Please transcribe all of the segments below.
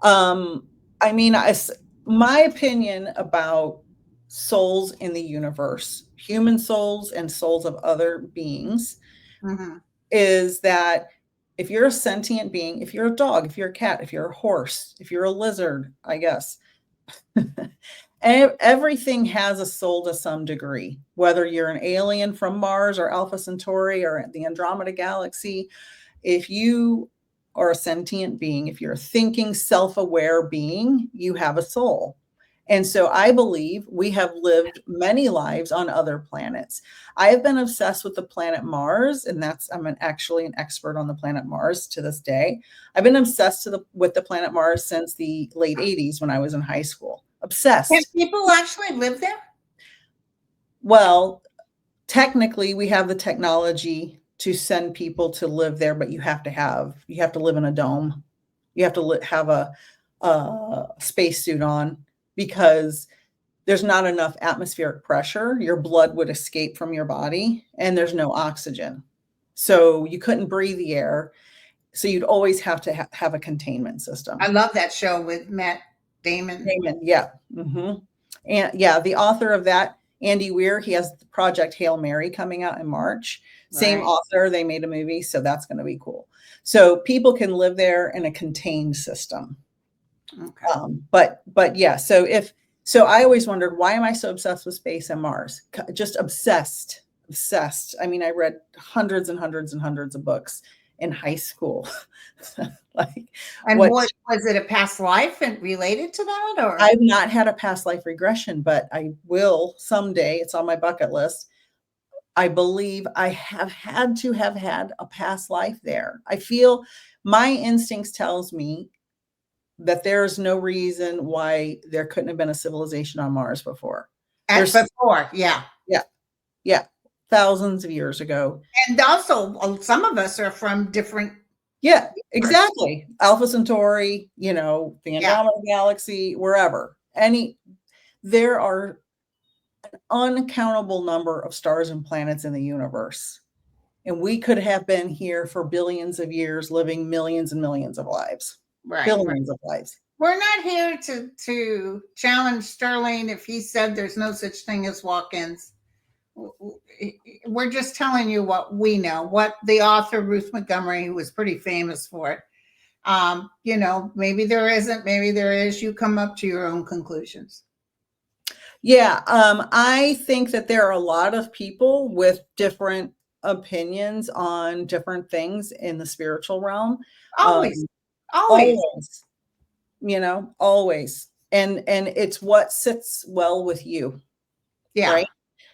Um, I mean, my opinion about souls in the universe, human souls and souls of other beings, Hmm. is that if you're a sentient being, if you're a dog, if you're a cat, if you're a horse, if you're a lizard, I guess, everything has a soul to some degree, whether you're an alien from Mars or Alpha Centauri or the Andromeda Galaxy. If you are a sentient being, if you're a thinking, self aware being, you have a soul. And so I believe we have lived many lives on other planets. I have been obsessed with the planet Mars, and actually an expert on the planet Mars to this day. I've been obsessed with the planet Mars since the late 80s when I was in high school. Can Obsessed. people actually live there? Well, technically we have the technology to send people to live there, but you have to live in a dome. You have to have a spacesuit on because there's not enough atmospheric pressure. Your blood would escape from your body, and there's no oxygen. So you couldn't breathe the air. So you'd always have to have a containment I system. love that show with Matt Damon. Amen. Yeah. And yeah, the author of that, Andy Weir, he has the project Hail Mary coming out in March. Same Right. author, they made a movie, so that's going to be cool. So people can live there in a contained system. Okay. But yeah, so I always wondered, why am I so obsessed with space and Mars? Just obsessed, obsessed. I mean, I read hundreds and hundreds and hundreds of books in high school. Like And what what was it, a past life and related to that, or? I've not had a past life regression, but I will someday. It's on my bucket list. I believe I have had to have had a past life there. I feel my instincts tells me that there's no reason why there couldn't have been a civilization on Mars before. At There's before, yeah. yeah, yeah, thousands of years ago. And also, some of us are from different Yeah, universe. exactly. Alpha Centauri, the Yeah, Andromeda Galaxy, wherever. There are uncountable number of stars and planets in the universe. And we could have been here for billions of years, living millions and millions of lives, right, right. billions of lives. We're not here to challenge Sterling if he said there's no such thing as walk-ins. We're just telling you what we know, what the author Ruth Montgomery, who was pretty famous for it. Maybe there isn't, maybe there is. You come up to your own conclusions. Yeah, I think that there are a lot of people with different opinions on different things in the spiritual realm. Always, Um, always. always, always. And it's what sits well with you, Yeah, right?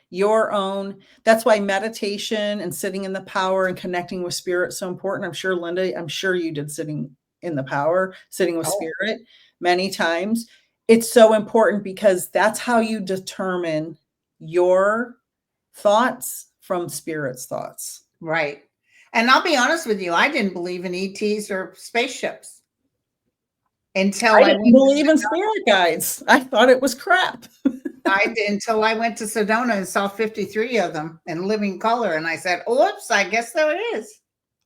Your own. That's why meditation and sitting in the power and connecting with spirit is so important. I'm sure, Linda, I'm sure you did sitting in the power, sitting with oh, spirit many times. It's so important because that's how you determine your thoughts from spirit's thoughts. right. And I'll be honest with you, I didn't believe in ETs or spaceships until I I didn't went to believe in spirit guides. I thought it was crap. I did until I went to Sedona and saw 53 of them in living color, and I said, "Oops, I guess there is."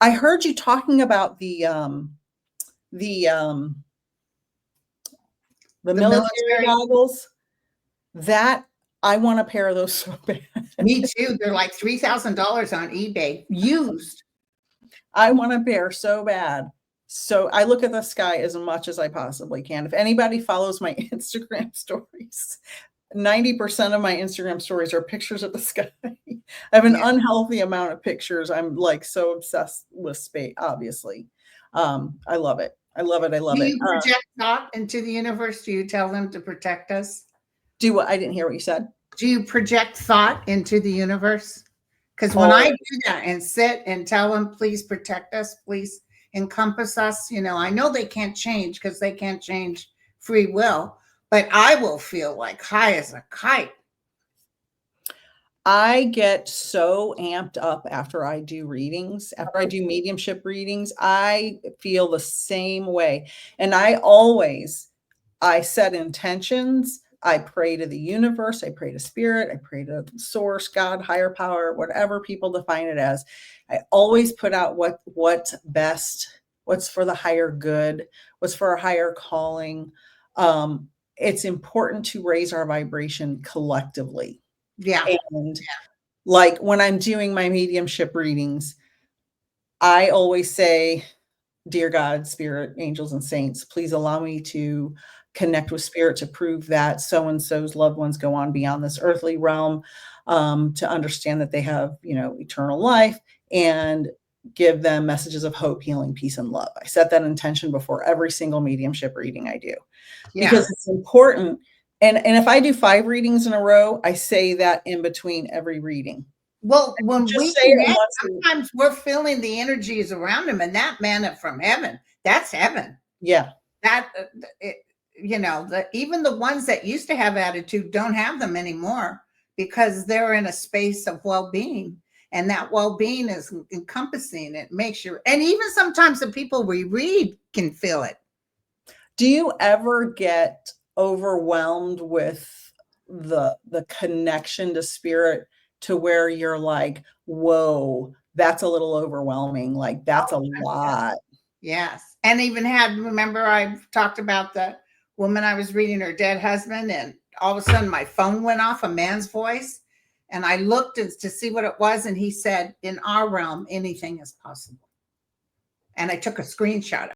I heard you talking about the um the The military military, goggles. That I want a pair of those so bad. me too. They're like $3,000 on eBay, used. I want a pair so bad. So I look at the sky as much as I possibly can. If anybody follows my Instagram stories, 90% of my Instagram stories are pictures of the sky. I have an Yeah. unhealthy amount of pictures. I'm like so obsessed with space, obviously. I love it. I love it. I Do love it. you project thought into the universe? Do you tell them to protect us? Do what? I didn't hear what you said. Do you project thought into the universe? Because when I Oh, do that and sit and tell them, please protect us, please encompass us, I know they can't change because they can't change free will, but I will feel like high as a kite. I get so amped up after I do readings, after I do mediumship readings, I feel the same way. And I set intentions. I pray to the universe. I pray to spirit. I pray to source, God, higher power, whatever people define it as. I always put out what's what's for the higher good, what's for our higher calling. It's important to raise our vibration collectively. Yeah. And like when I'm doing my mediumship readings, I always say, dear God, spirit, angels, and saints, please allow me to connect with spirit to prove that so-and-so's loved ones go on beyond this earthly realm, to understand that they have, eternal life, and give them messages of hope, healing, peace, and love. I set that intention before every single mediumship reading I do, because it's important. And if I do 5 readings in a row, I say that in between every reading. Well, when Just we say it connect, once. sometimes we're feeling the energies around him, and that manna from heaven, that's heaven. Yeah. That, even the ones that used to have attitude don't have them anymore, because they're in a space of well-being, and that well-being is encompassing. It makes you, and even sometimes the people we read can feel it. Do you ever get overwhelmed with the connection to spirit, to where you're like, whoa, that's a little overwhelming, like that's a lot? Yes. And even remember I talked about the woman I was reading, her dead husband, and all of a sudden my phone went off, a man's voice, and I looked to see what it was, and he said, in our realm anything is possible. And I took a screenshot